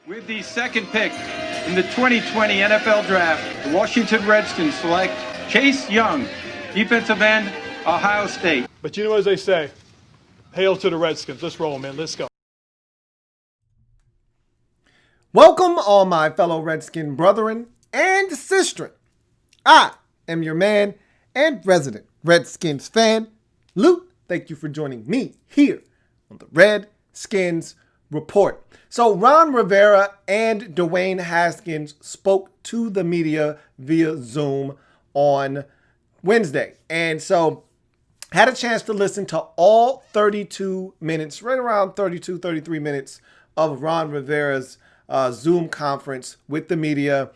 With the second pick in the 2020 NFL Draft, the Washington Redskins select Chase Young, defensive end, Ohio State. But you know, as they say, hail to the Redskins. Let's roll, man. Let's go. Welcome, all my fellow Redskin brethren and sistren. I am your man and resident Redskins fan, Luke. Thank you for joining me here on the Redskins Report. So Ron Rivera and Dwayne Haskins spoke to the media via Zoom on Wednesday. And so had a chance to listen to all 32 minutes, right around 32, 33 minutes of Ron Rivera's Zoom conference with the media,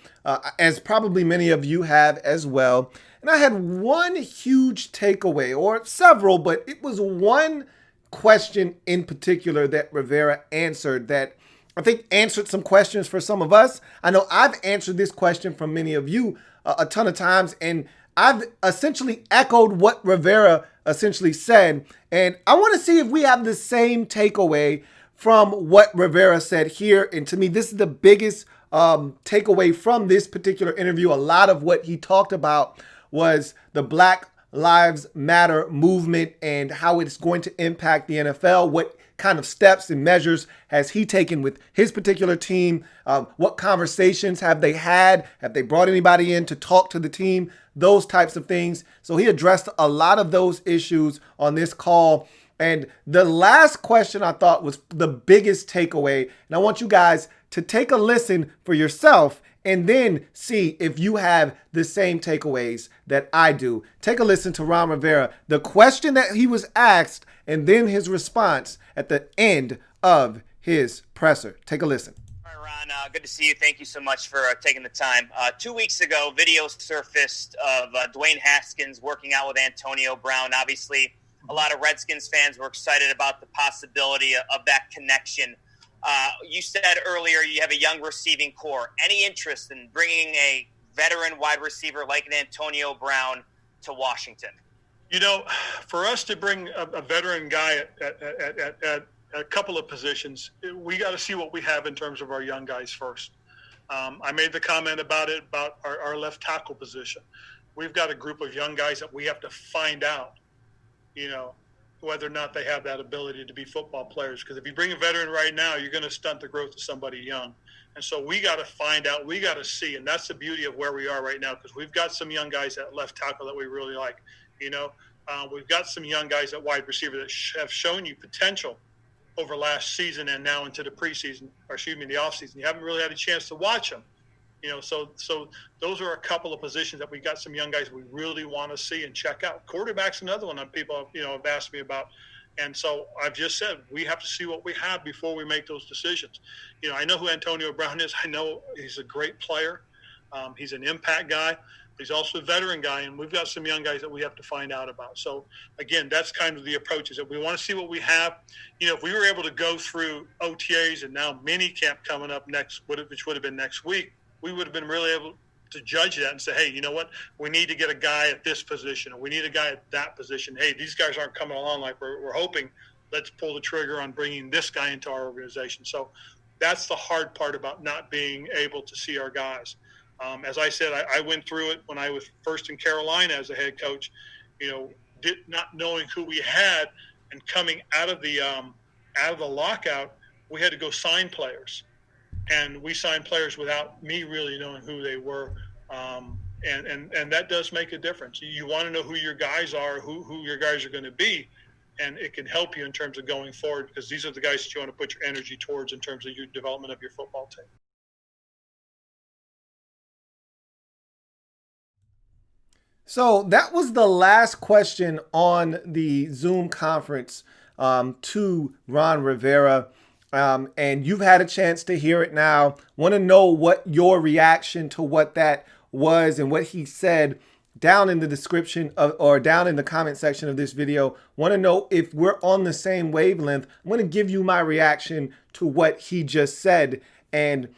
as probably many of you have as well. And I had one huge takeaway, or several, but it was one question in particular that Rivera answered that I think answered some questions for some of us. I know I've answered this question from many of you a ton of times, and I've essentially echoed what Rivera essentially said. And I want to see if we have the same takeaway from what Rivera said here. And to me, this is the biggest takeaway from this particular interview. A lot of what he talked about was the Black Lives Matter movement and how it's going to impact the NFL. What kind of steps and measures has he taken with his particular team? What conversations have they had? Have they brought anybody in to talk to the team? Those types of things. So he addressed a lot of those issues on this call. And the last question I thought was the biggest takeaway. And I want you guys to take a listen for yourself and then see if you have the same takeaways that I do. Take a listen to Ron Rivera, the question that he was asked, and then his response at the end of his presser. Take a listen. All right, Ron, good to see you. Thank you so much for taking the time. 2 weeks ago, video surfaced of Dwayne Haskins working out with Antonio Brown. Obviously, a lot of Redskins fans were excited about the possibility of that connection. You said earlier you have a young receiving core. Any interest in bringing a veteran wide receiver like an Antonio Brown to Washington? You know, for us to bring a veteran guy at a couple of positions, we got to see what we have in terms of our young guys first. I made the comment about our left tackle position. We've got a group of young guys that we have to find out, you know, whether or not they have that ability to be football players. Because if you bring a veteran right now, you're going to stunt the growth of somebody young. And so we got to find out, we got to see. And that's the beauty of where we are right now, because we've got some young guys at left tackle that we really like. You know, we've got some young guys at wide receiver that have shown you potential over last season and now into the preseason, or excuse me, the offseason. You haven't really had a chance to watch them. You know, so those are a couple of positions that we got some young guys we really want to see and check out. Quarterback's another one that people, you know, have asked me about. And so I've just said we have to see what we have before we make those decisions. You know, I know who Antonio Brown is. I know he's a great player. He's an impact guy. He's also a veteran guy, and we've got some young guys that we have to find out about. So, again, that's kind of the approach, is that we want to see what we have. You know, if we were able to go through OTAs and now mini camp coming up next, which would have been next week, we would have been really able to judge that and say, hey, you know what, we need to get a guy at this position, or we need a guy at that position. Hey, these guys aren't coming along like we're hoping. Let's pull the trigger on bringing this guy into our organization. So that's the hard part about not being able to see our guys. As I said, I went through it when I was first in Carolina as a head coach, you know, not knowing who we had, and coming out of the lockout, we had to go sign players. And we signed players without me really knowing who they were. And that does make a difference. You want to know who your guys are, who your guys are going to be, and it can help you in terms of going forward, because these are the guys that you want to put your energy towards in terms of your development of your football team. So that was the last question on the Zoom conference to Ron Rivera. And you've had a chance to hear it now. Want to know what your reaction to what that was and what he said down in the description or down in the comment section of this video. Want to know if we're on the same wavelength. I'm going to give you my reaction to what he just said. And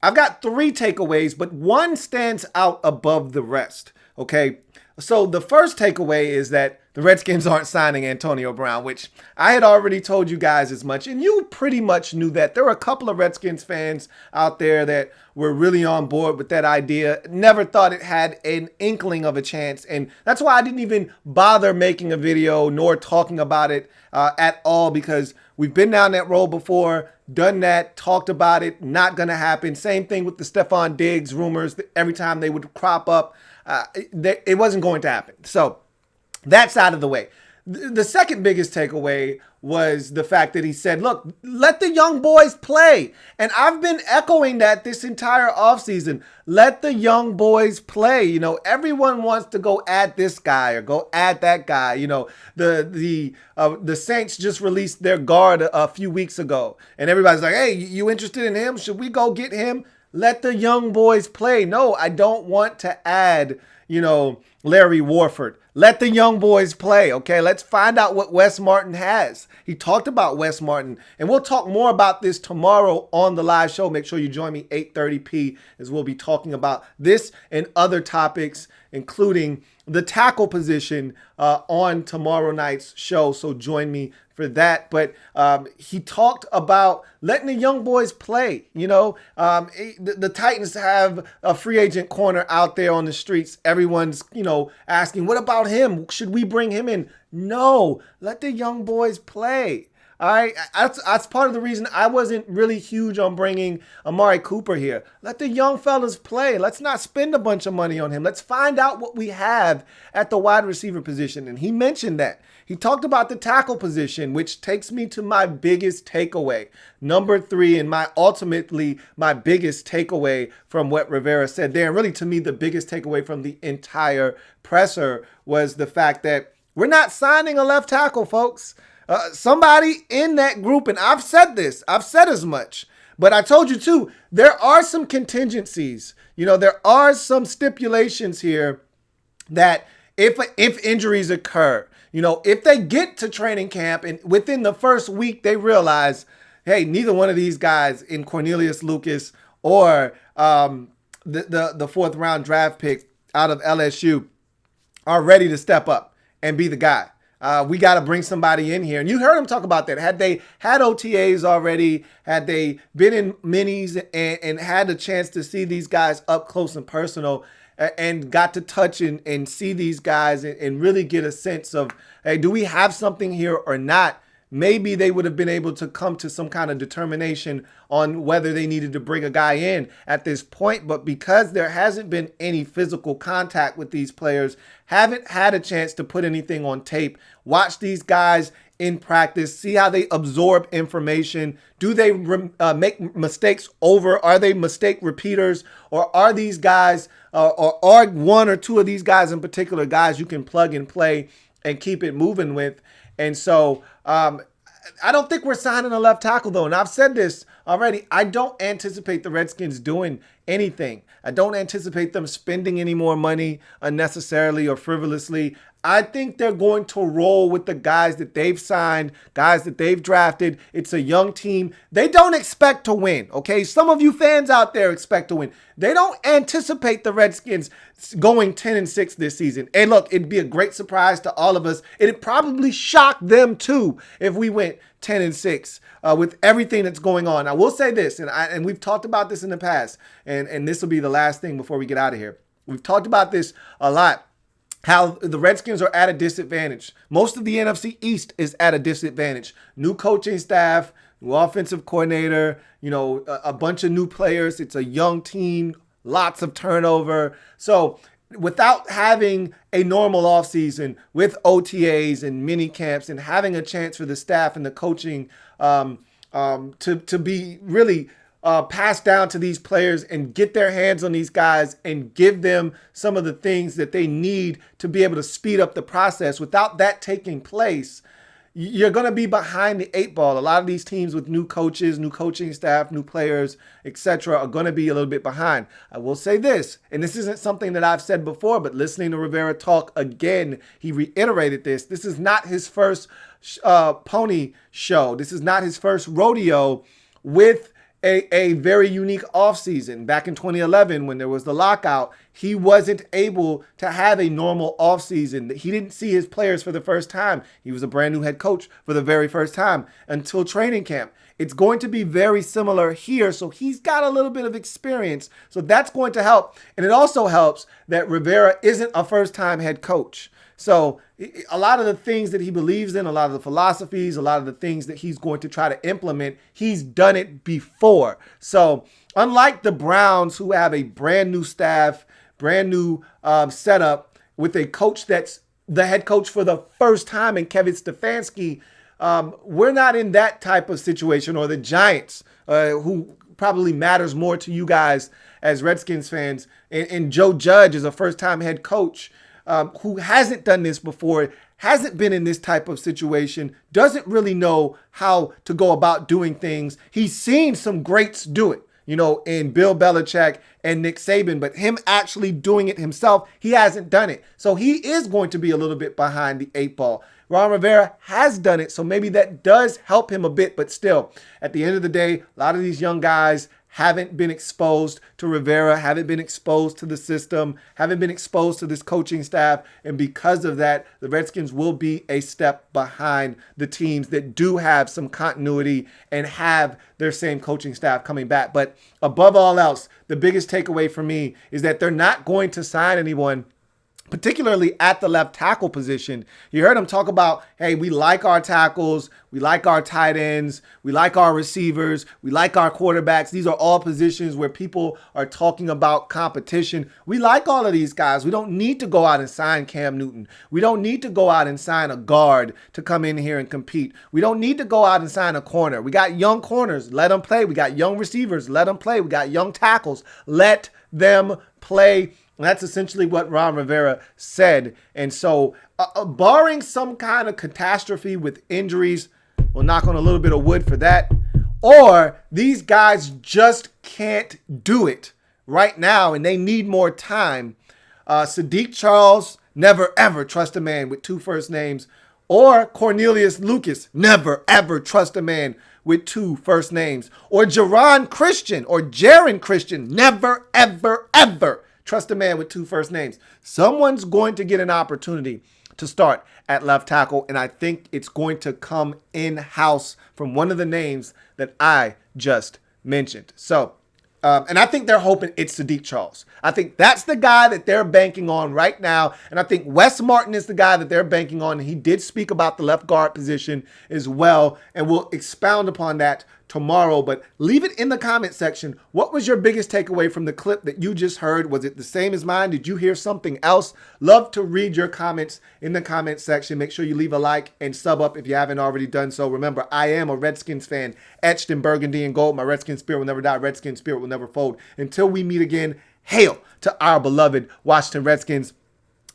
I've got 3 takeaways, but one stands out above the rest. Okay. So the first takeaway is that the Redskins aren't signing Antonio Brown, which I had already told you guys as much, and you pretty much knew that. There were a couple of Redskins fans out there that were really on board with that idea. Never thought it had an inkling of a chance, and that's why I didn't even bother making a video nor talking about it at all, because we've been down that road before, done that, talked about it, not going to happen. Same thing with the Stephon Diggs rumors. Every time they would crop up, it wasn't going to happen. So that's out of the way. The second biggest takeaway was the fact that he said, look, let the young boys play. And I've been echoing that this entire offseason. Let the young boys play. You know, everyone wants to go add this guy or go add that guy. You know, the Saints just released their guard a few weeks ago. And everybody's like, hey, you interested in him? Should we go get him? Let the young boys play. No, I don't want to add, Larry Warford. Let the young boys play, okay? Let's find out what Wes Martin has. He talked about Wes Martin, and we'll talk more about this tomorrow on the live show. Make sure you join me 8:30 as we'll be talking about this and other topics, including the tackle position on tomorrow night's show. So join me for that. But he talked about letting the young boys play. The Titans have a free agent corner out there on the streets. Everyone's, asking, what about him? Should we bring him in? No, let the young boys play. All right, that's part of the reason I wasn't really huge on bringing Amari Cooper here. Let the young fellas play. Let's not spend a bunch of money on him. Let's find out what we have at the wide receiver position. And he mentioned that. He talked about the tackle position, which takes me to my biggest takeaway. Number 3, and ultimately my biggest takeaway from what Rivera said there. And really, to me, the biggest takeaway from the entire presser was the fact that we're not signing a left tackle, folks. Somebody in that group, and I've said as much, but I told you too, there are some contingencies. There are some stipulations here that if injuries occur, if they get to training camp and within the first week they realize, hey, neither one of these guys in Cornelius Lucas or the 4th round draft pick out of LSU are ready to step up and be the guy. We got to bring somebody in here. And you heard him talk about that. Had they had OTAs already, had they been in minis and had a chance to see these guys up close and personal and got to touch and see these guys and really get a sense of, hey, do we have something here or not? Maybe they would have been able to come to some kind of determination on whether they needed to bring a guy in at this point. But because there hasn't been any physical contact with these players, haven't had a chance to put anything on tape, watch these guys in practice, see how they absorb information. Do they make mistakes over? Are they mistake repeaters? Or are these guys, or are one or two of these guys in particular guys you can plug and play and keep it moving with? And so I don't think we're signing a left tackle, though. And I've said this already. I don't anticipate the Redskins doing anything. I don't anticipate them spending any more money unnecessarily or frivolously. I think they're going to roll with the guys that they've signed, guys that they've drafted. It's a young team. They don't expect to win, okay? Some of you fans out there expect to win. They don't anticipate the Redskins going 10-6 this season. And look, it'd be a great surprise to all of us. It'd probably shock them too if we went 10-6 with everything that's going on. I will say this, and we've talked about this in the past, and this will be the last thing before we get out of here. We've talked about this a lot. How the Redskins are at a disadvantage. Most of the NFC East is at a disadvantage. New coaching staff, new offensive coordinator, a bunch of new players. It's a young team, lots of turnover. So without having a normal offseason with OTAs and mini camps and having a chance for the staff and the coaching to be really pass down to these players and get their hands on these guys and give them some of the things that they need to be able to speed up the process. Without that taking place, you're going to be behind the 8 ball. A lot of these teams with new coaches, new coaching staff, new players, etc. are going to be a little bit behind. I will say this, and this isn't something that I've said before, but listening to Rivera talk again, he reiterated this. This is not his first pony show. This is not his first rodeo with a very unique offseason. Back in 2011, when there was the lockout, he wasn't able to have a normal offseason. He didn't see his players for the first time. He was a brand new head coach for the very first time until training camp. It's going to be very similar here. So he's got a little bit of experience. So that's going to help. And it also helps that Rivera isn't a first-time head coach. So a lot of the things that he believes in, a lot of the philosophies, a lot of the things that he's going to try to implement, he's done it before. So unlike the Browns, who have a brand new staff, brand new setup with a coach that's the head coach for the first time in Kevin Stefanski, we're not in that type of situation. Or the Giants, who probably matters more to you guys as Redskins fans. And Joe Judge is a first-time head coach who hasn't done this before, hasn't been in this type of situation, doesn't really know how to go about doing things. He's seen some greats do it, in Bill Belichick and Nick Saban, but him actually doing it himself, he hasn't done it. So he is going to be a little bit behind the 8 ball. Ron Rivera has done it, so maybe that does help him a bit, but still, at the end of the day, a lot of these young guys haven't been exposed to Rivera, haven't been exposed to the system, haven't been exposed to this coaching staff. And because of that, the Redskins will be a step behind the teams that do have some continuity and have their same coaching staff coming back. But above all else, the biggest takeaway for me is that they're not going to sign anyone, particularly at the left tackle position. You heard him talk about, hey, we like our tackles, we like our tight ends, we like our receivers, we like our quarterbacks. These are all positions where people are talking about competition. We like all of these guys. We don't need to go out and sign Cam Newton. We don't need to go out and sign a guard to come in here and compete. We don't need to go out and sign a corner. We got young corners, let them play. We got young receivers, let them play. We got young tackles, let them play. And that's essentially what Ron Rivera said. And so barring some kind of catastrophe with injuries, we'll knock on a little bit of wood for that, or these guys just can't do it right now and they need more time. Sadiq Charles, never ever trust a man with 2 first names. Or Cornelius Lucas, never ever trust a man with 2 first names. Or Jaron Christian, never ever ever trust a man with 2 first names. Someone's going to get an opportunity to start at left tackle, and I think it's going to come in-house from one of the names that I just mentioned. So, and I think they're hoping it's Sadiq Charles. I think that's the guy that they're banking on right now, and I think Wes Martin is the guy that they're banking on. He did speak about the left guard position as well, and we'll expound upon that tomorrow, but leave it in the comment section. What was your biggest takeaway from the clip that you just heard? Was it the same as mine? Did you hear something else? Love to read your comments in the comment section. Make sure you leave a like and sub up if you haven't already done so. Remember, I am a Redskins fan, etched in burgundy and gold. My Redskins spirit will never die. Redskins spirit will never fold. Until we meet again, hail to our beloved Washington Redskins.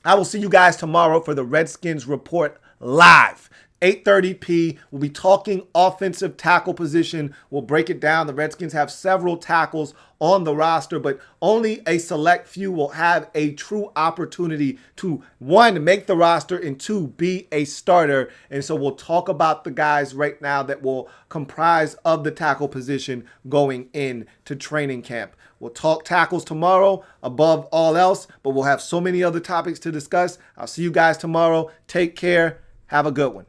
I will see you guys tomorrow for the Redskins Report live. 8:30 p. We'll be talking offensive tackle position. We'll break it down. The Redskins have several tackles on the roster, but only a select few will have a true opportunity to, 1, make the roster, and 2, be a starter. And so we'll talk about the guys right now that will comprise of the tackle position going into training camp. We'll talk tackles tomorrow above all else, but we'll have so many other topics to discuss. I'll see you guys tomorrow. Take care. Have a good one.